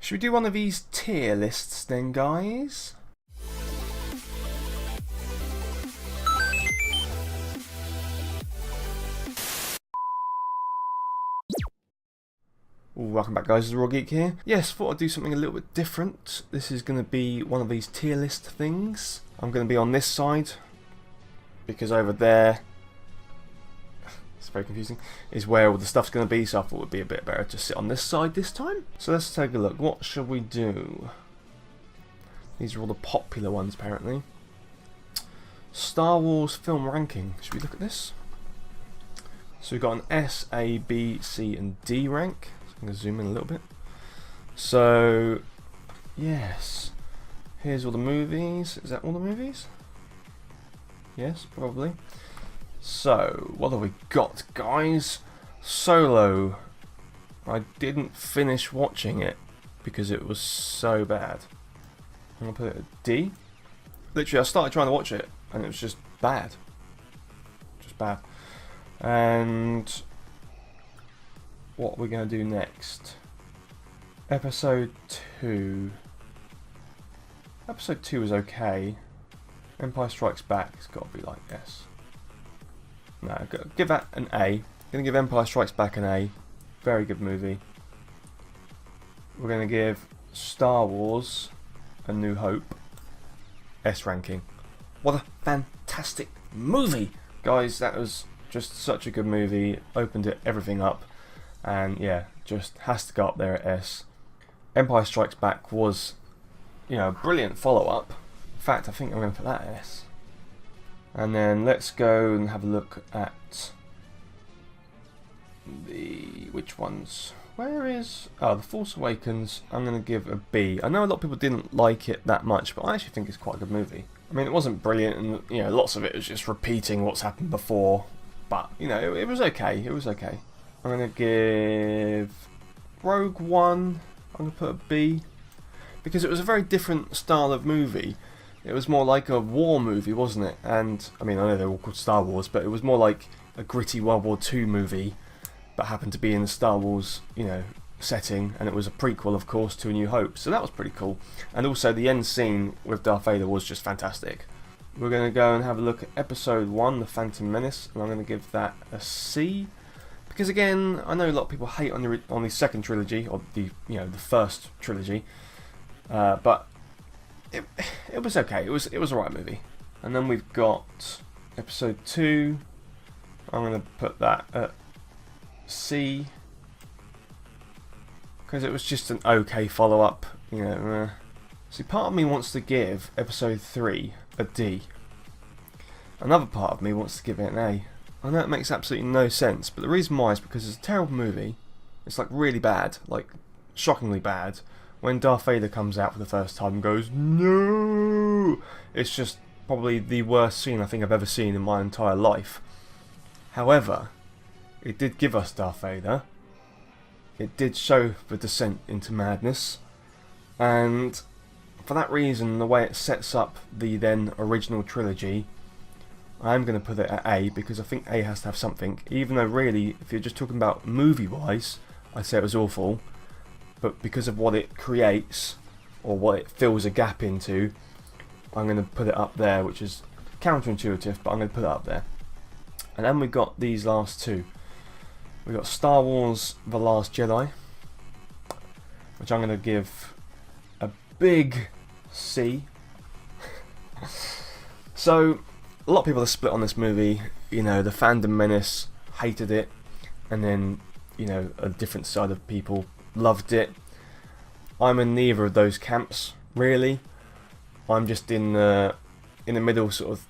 Should we do one of these tier lists then, guys? Welcome back, guys, it's Raw Geek here. Yes, thought I'd do something a little bit different. This is going to be one of these tier list things. I'm going to be on this side, because over there, it's very confusing, is where all the stuff's going to be, so I thought it would be a bit better to sit on this side this time. So let's take a look. What shall we do? These are all the popular ones, apparently. Star Wars film ranking. Should we look at this? So we've got an S, A, B, C and D rank. I'm going to zoom in a little bit. So, yes. Here's all the movies. Is that all the movies? Yes, probably. So, what have we got, guys? Solo. I didn't finish watching it because it was so bad. I'm going to put it at D. Literally, I started trying to watch it and it was just bad. Just bad. And what we're going to do next. Episode 2. Episode 2 is okay. Empire Strikes Back has got to be like S. No, give that an A. I'm going to give Empire Strikes Back an A. Very good movie. We're going to give Star Wars A New Hope S ranking. What a fantastic movie! Guys, that was just such a good movie. Opened everything up. And yeah, just has to go up there at S. Empire Strikes Back was, a brilliant follow-up. In fact, I think I'm going to put that at S. And then let's go and have a look at which ones? Where is... Oh, The Force Awakens, I'm going to give a B. I know a lot of people didn't like it that much, but I actually think it's quite a good movie. I mean, it wasn't brilliant, and lots of it was just repeating what's happened before. But, it was okay. It was okay. I'm going to give Rogue One, I'm going to put a B, because it was a very different style of movie. It was more like a war movie, wasn't it? And, I mean, I know they're all called Star Wars, but it was more like a gritty World War II movie, but happened to be in the Star Wars, setting, and it was a prequel, of course, to A New Hope, so that was pretty cool. And also, the end scene with Darth Vader was just fantastic. We're going to go and have a look at Episode 1, The Phantom Menace, and I'm going to give that a C. Because again, I know a lot of people hate on the second trilogy, or the first trilogy, but it was okay. It was a right movie. And then we've got Episode 2. I'm going to put that at C, because it was just an okay follow-up. See, part of me wants to give Episode 3 a D. Another part of me wants to give it an A. I know it makes absolutely no sense, but the reason why is because it's a terrible movie. It's like really bad, like shockingly bad. When Darth Vader comes out for the first time and goes, "No!" It's just probably the worst scene I think I've ever seen in my entire life. However, it did give us Darth Vader. It did show the descent into madness. And for that reason, the way it sets up the then original trilogy, I'm going to put it at A, because I think A has to have something. Even though really, if you're just talking about movie-wise, I'd say it was awful. But because of what it creates, or what it fills a gap into, I'm going to put it up there, which is counterintuitive, but I'm going to put it up there. And then we've got these last two. We've got Star Wars The Last Jedi, which I'm going to give a big C. So, a lot of people are split on this movie. The Phantom Menace hated it, and then, a different side of people loved it. I'm in neither of those camps, really. I'm just in the middle, sort of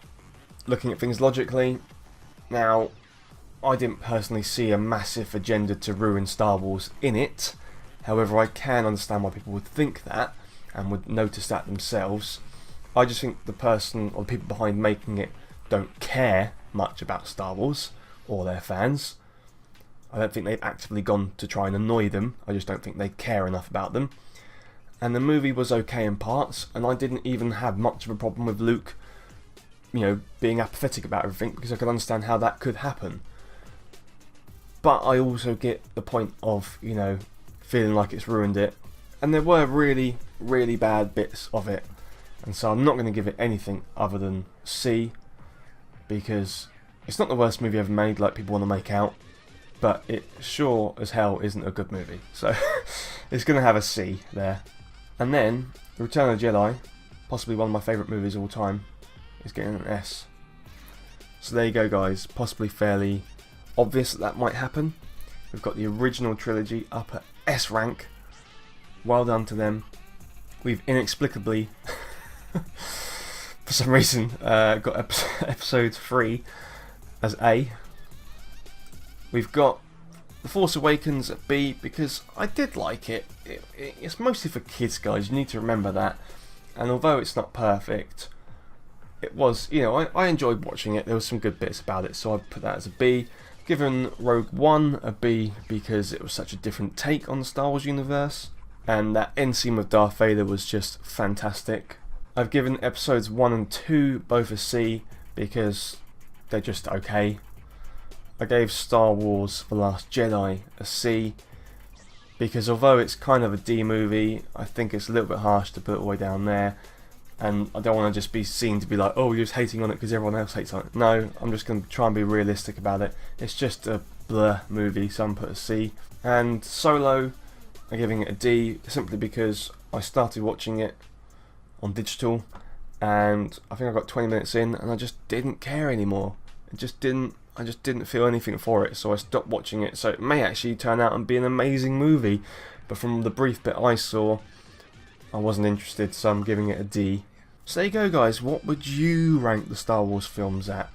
looking at things logically. Now, I didn't personally see a massive agenda to ruin Star Wars in it. However, I can understand why people would think that and would notice that themselves. I just think the person or the people behind making it don't care much about Star Wars or their fans. I don't think they've actively gone to try and annoy them. I just don't think they care enough about them. And the movie was okay in parts, and I didn't even have much of a problem with Luke, being apathetic about everything, because I could understand how that could happen. But I also get the point of, feeling like it's ruined it, And there were really, really bad bits of it. And so I'm not going to give it anything other than C, because it's not the worst movie ever made like people want to make out, but it sure as hell isn't a good movie. So it's going to have a C there. And then Return of the Jedi, possibly one of my favourite movies of all time, is getting an S. So there you go, guys. Possibly fairly obvious that might happen. We've got the original trilogy up at S rank. Well done to them. We've inexplicably, for some reason, got episode 3 as A. We've got The Force Awakens at B, because I did like it. It's mostly for kids, guys. You need to remember that. And although it's not perfect, it was, you know, I enjoyed watching it. There was some good bits about it, so I put that as a B. Given Rogue One a B because it was such a different take on the Star Wars universe, and that end scene with Darth Vader was just fantastic. I've given episodes 1 and 2 both a C because they're just okay. I gave Star Wars The Last Jedi a C because although it's kind of a D movie, I think it's a little bit harsh to put it all the way down there. And I don't want to just be seen to be like, oh, you're just hating on it because everyone else hates on it. No, I'm just going to try and be realistic about it. It's just a blur movie, so I'm put a C. And Solo, I'm giving it a D simply because I started watching it on digital, and I think I got 20 minutes in, and I just didn't care anymore. I just didn't feel anything for it, so I stopped watching it. So it may actually turn out and be an amazing movie, but from the brief bit I saw, I wasn't interested, so I'm giving it a D. So there you go, guys. What would you rank the Star Wars films at?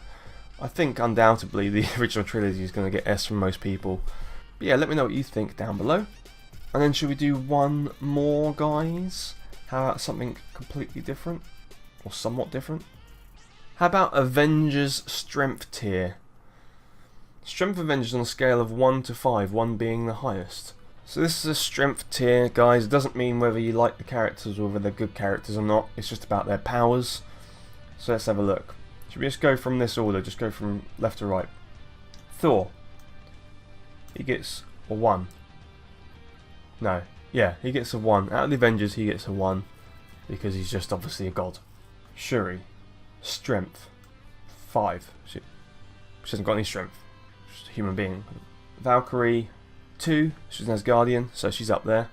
I think undoubtedly the original trilogy is going to get S from most people. But yeah, let me know what you think down below. And then should we do one more, guys? How about something completely different? Or somewhat different? How about Avengers strength tier? Strength of Avengers on a scale of 1 to 5, 1 being the highest. So this is a strength tier, guys. It doesn't mean whether you like the characters or whether they're good characters or not. It's just about their powers. So let's have a look. Should we just go from this order? Just go from left to right. Thor. He gets a 1. No. Yeah, he gets a 1. Out of the Avengers, he gets a 1. Because he's just obviously a god. Shuri. Strength. 5. She hasn't got any strength. She's just a human being. Valkyrie. 2, she's an Asgardian, so she's up there.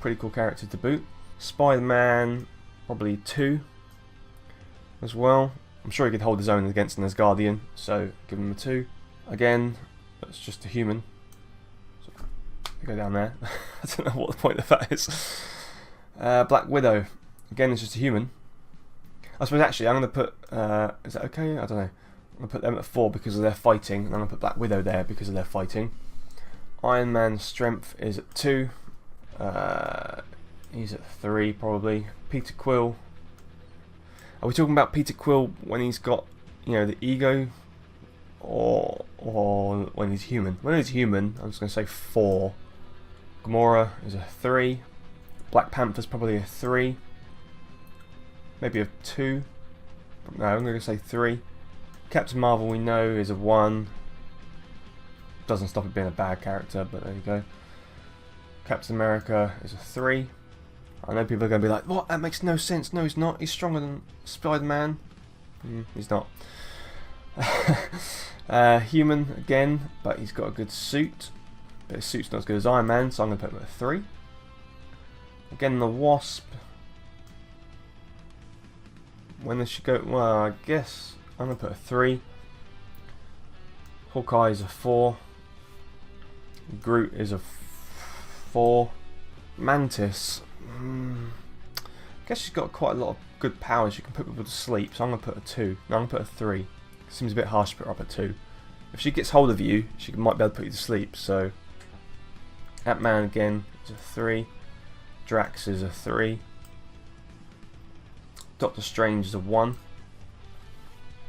Pretty cool character to boot. Spider-Man, probably 2 as well. I'm sure he could hold his own against an Asgardian, so give him a 2. Again, that's just a human. So, go down there. I don't know what the point of that is. Black Widow, again, it's just a human. I suppose actually I'm going to put, is that okay? I don't know. I'm going to put them at 4 because of their fighting, and I'm going to put Black Widow there because of their fighting. Iron Man's strength is at 2. He's at 3 probably. Peter Quill. Are we talking about Peter Quill when he's got, you know, the ego, or when he's human? When he's human, I'm just going to say 4. Gamora is a 3. Black Panther's probably a 3. Maybe a 2. No, I'm going to say 3. Captain Marvel we know is a 1. Doesn't stop it being a bad character, but there you go. Captain America is a 3. I know people are going to be like, what? That makes no sense. No, he's not. He's stronger than Spider-Man. He's not. Human again, but he's got a good suit. But his suit's not as good as Iron Man, so I'm going to put him at a 3. Again, the Wasp. When does she go? Well, I guess I'm going to put a 3. Hawkeye is a 4. Groot is a 4. Mantis. I guess she's got quite a lot of good powers. You can put people to sleep, so I'm going to put a 2. No, I'm going to put a 3. Seems a bit harsh to put her up at 2. If she gets hold of you, she might be able to put you to sleep, so... Ant-Man again is a 3. Drax is a 3. Doctor Strange is a 1.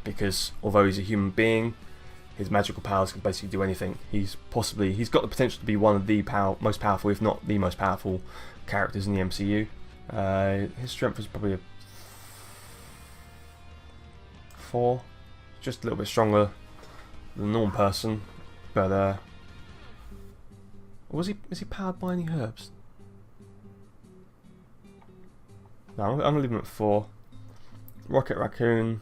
Because, although he's a human being, his magical powers can basically do anything. He's got the potential to be one of the most powerful, if not the most powerful characters in the MCU. His strength is probably a 4. Just a little bit stronger than a normal person. But is he powered by any herbs? No, I'm gonna leave him at 4. Rocket Raccoon,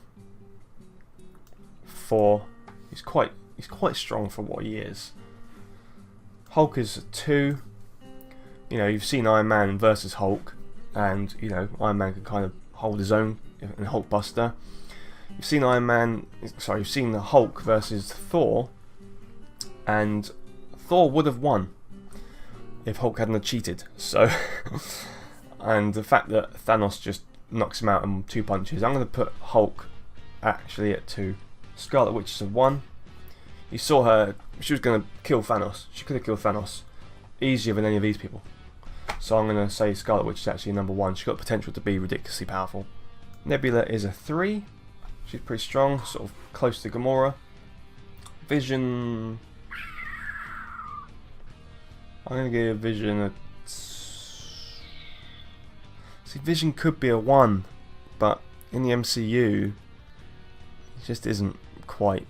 4. He's quite strong for what he is. Hulk is a 2. You know, you've seen Iron Man versus Hulk, and you know Iron Man can kind of hold his own in Hulkbuster. You've seen you've seen the Hulk versus Thor, and Thor would have won if Hulk hadn't have cheated. So, and the fact that Thanos just knocks him out in 2 punches, I'm going to put Hulk actually at 2. Scarlet Witch is a 1. You saw her; she was going to kill Thanos. She could have killed Thanos easier than any of these people. So I'm going to say Scarlet Witch is actually number 1. She's got potential to be ridiculously powerful. Nebula is a 3. She's pretty strong, sort of close to Gamora. Vision, I'm going to give Vision a... See, Vision could be a 1, but in the MCU, he just isn't quite.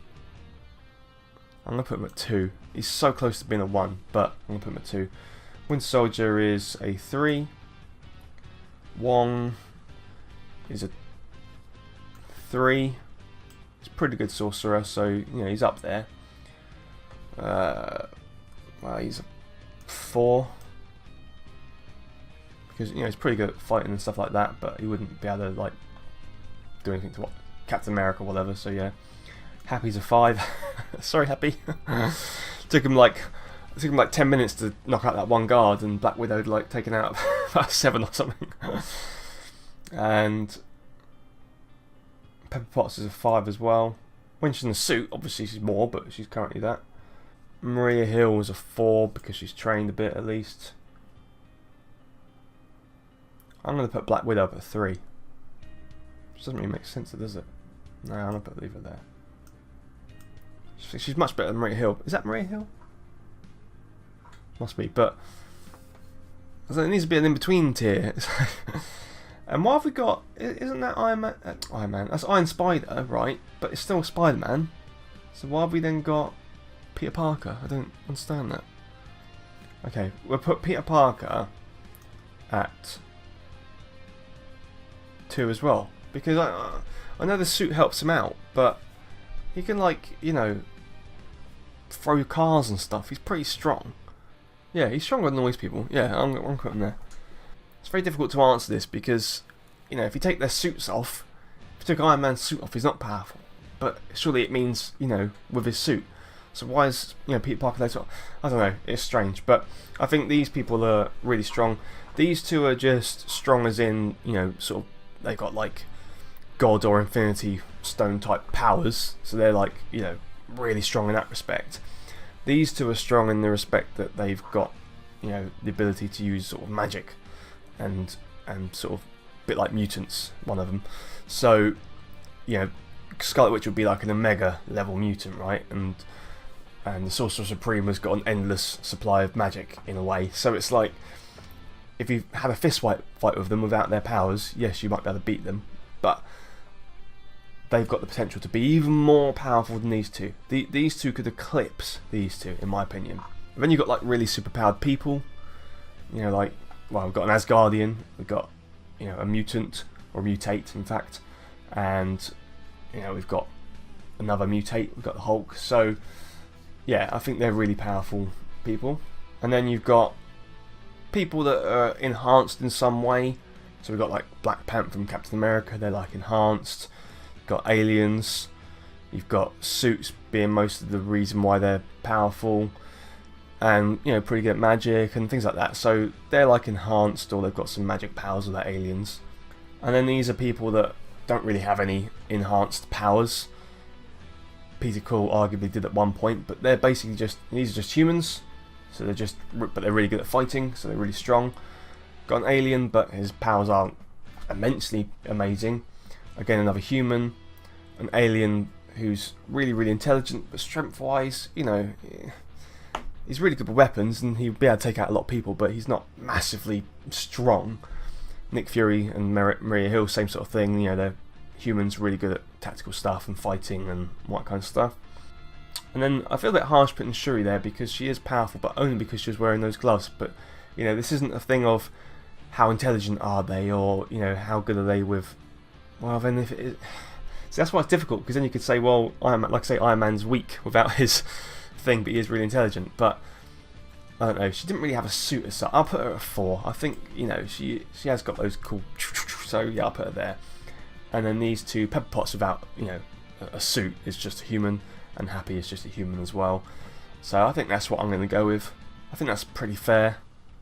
I'm going to put him at 2. He's so close to being a 1, but I'm going to put him at 2. Winter Soldier is a 3. Wong is a 3. He's a pretty good sorcerer, so you know he's up there. Well, he's a 4 because you know he's pretty good at fighting and stuff like that, but he wouldn't be able to like do anything to what Captain America or whatever. So yeah, Happy's a 5. Sorry, Happy. Took him like 10 minutes to knock out that one guard, and Black Widow'd like taken out about 7 or something. And Pepper Potts is a 5 as well. When she's in the suit, obviously she's more, but she's currently that. Maria Hill is a 4 because she's trained a bit at least. I'm going to put Black Widow up at 3. Which doesn't really make sense, does it? No, I'm going to leave it there. She's much better than Maria Hill. Is that Maria Hill? Must be, but it needs to be an in-between tier. And what have we got? Isn't that Iron Man? Iron Man. That's Iron Spider, right? But it's still Spider-Man. So why have we then got Peter Parker? I don't understand that. Okay, we'll put Peter Parker at 2 as well, because I know the suit helps him out, but he can, like, you know, throw cars and stuff. He's pretty strong. Yeah, he's stronger than all these people. Yeah, I'm going to put him there. It's very difficult to answer this because, you know, if you take their suits off, if you took Iron Man's suit off, he's not powerful. But surely it means, you know, with his suit. So why is, you know, Peter Parker later on? I don't know, it's strange. But I think these people are really strong. These two are just strong as in, you know, sort of, they've got like God or Infinity Stone type powers. So they're like, you know, really strong in that respect. These two are strong in the respect that they've got, you know, the ability to use sort of magic and sort of a bit like mutants, one of them. So, you know, Scarlet Witch would be like an Omega level mutant, right? And the Sorcerer Supreme has got an endless supply of magic in a way. So it's like, if you had a fist fight with them without their powers, yes, you might be able to beat them, but they've got the potential to be even more powerful than these two. These two could eclipse these two, in my opinion. And then you've got like really superpowered people, you know, like, well, we've got an Asgardian, we've got, you know, a mutant, or mutate in fact, and, you know, we've got another mutate, we've got the Hulk. So yeah, I think they're really powerful people. And then you've got people that are enhanced in some way. So we've got like Black Panther from Captain America, they're like enhanced. You've got aliens, you've got suits being most of the reason why they're powerful, and, you know, pretty good at magic and things like that. So they're like enhanced, or they've got some magic powers of their aliens. And then these are people that don't really have any enhanced powers. Peter Quill arguably did at one point, but they're basically just, these are just humans. So but they're really good at fighting, so they're really strong. Got an alien, but his powers aren't immensely amazing. Again, another human. An alien who's really, really intelligent, but strength-wise, you know, he's really good with weapons, and he'd be able to take out a lot of people, but he's not massively strong. Nick Fury and Maria Hill, same sort of thing. You know, they're humans really good at tactical stuff and fighting and all that kind of stuff. And then I feel a bit harsh putting Shuri there because she is powerful, but only because she was wearing those gloves. But, you know, this isn't a thing of how intelligent are they, or you know, how good are they with. Well, then if it is, see, that's why it's difficult, because then you could say, well, like I say, Iron Man's weak without his thing, but he is really intelligent. But I don't know. She didn't really have a suit as such. I'll put her at a 4. I think, you know, she has got those cool. So yeah, I'll put her there. And then these two Pepper Potts without, you know, a suit is just a human, and Happy is just a human as well. So I think that's what I'm going to go with. I think that's pretty fair.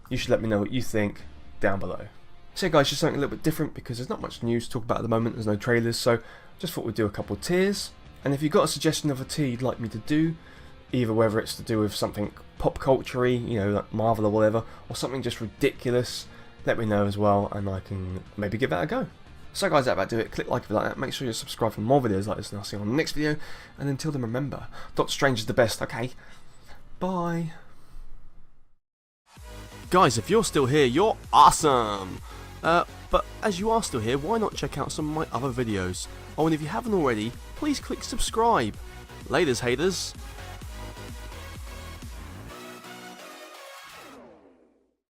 You should let me know what you think down below. So yeah, guys, just something a little bit different, because there's not much news to talk about at the moment. There's no trailers, so just thought we'd do a couple of tiers. And if you've got a suggestion of a tier you'd like me to do, either whether it's to do with something pop culture-y, you know, like Marvel or whatever, or something just ridiculous, let me know as well, and I can maybe give that a go. So guys, that about do it. Click like if you like that. Make sure you subscribe for more videos like this, and I'll see you on the next video. And until then, remember, Doctor Strange is the best, okay? Bye. Guys, if you're still here, you're awesome! But as you are still here, why not check out some of my other videos? Oh, and if you haven't already, please click subscribe. Laters, haters.